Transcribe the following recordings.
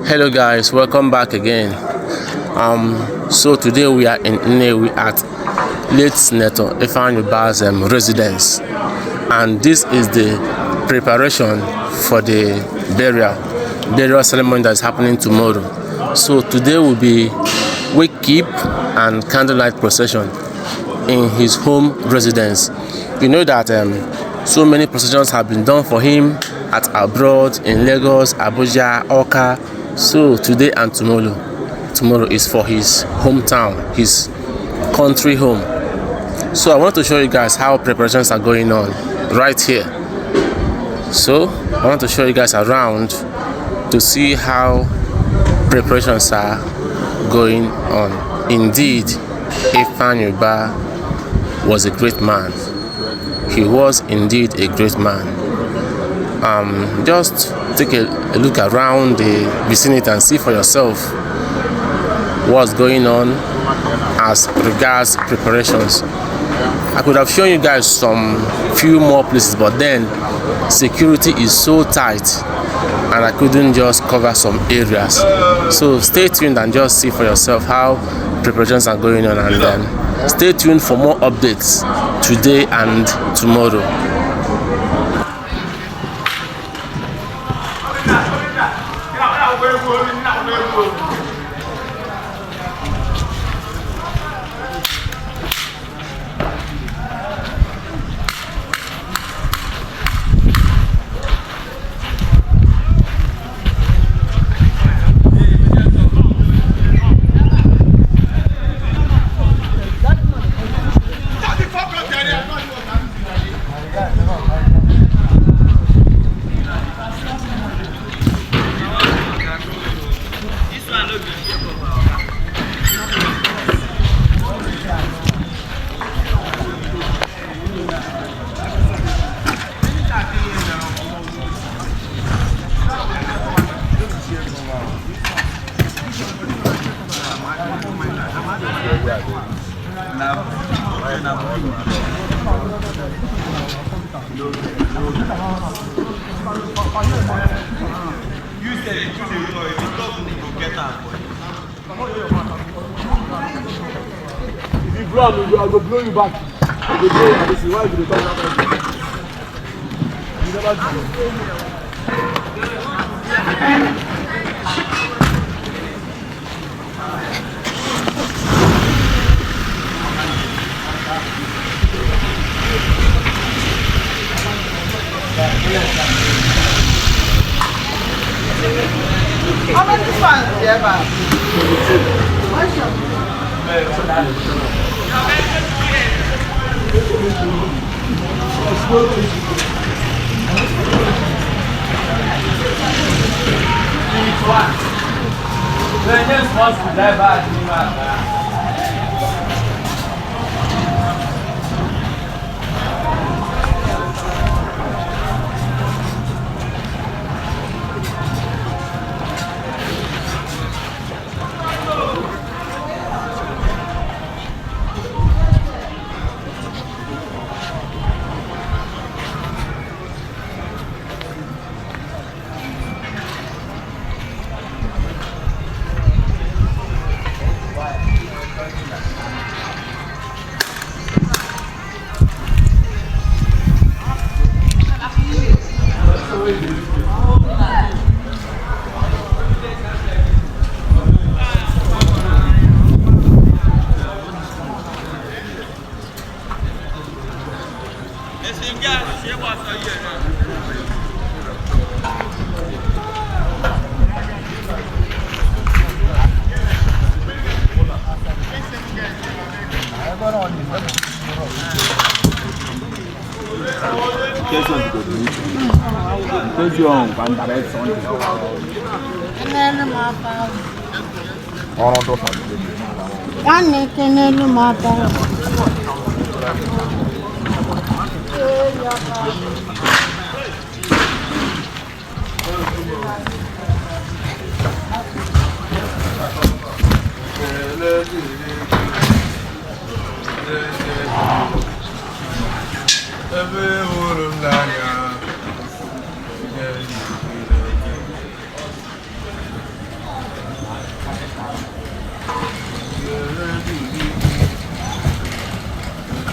Hello guys, welcome back again. So today we are in Nnewi at late Senator Ifeanyi Ubah's residence, and this is the preparation for the burial ceremony that is happening tomorrow. So today will be wake keep and candlelight procession in his home residence. You know that so many processions have been done for him at abroad, in Lagos, Abuja, Oka. So today and tomorrow is for his hometown, his country home. So I want to show you guys how preparations are going on right here. So I want to show you guys around to see how preparations are going on. Indeed, Ifeanyi Ubah was a great man. He was indeed a great man. Just take a look around the vicinity and see for yourself what's going on as regards preparations. I could have shown you guys some few more places, but then security is so tight and I couldn't just cover some areas. So stay tuned and just see for yourself how preparations are going on, and then stay tuned for more updates today and tomorrow. If you blow me, I will blow you back. You blow you, this is why you don't have to. You never do. How many fans do you have?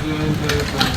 Yeah,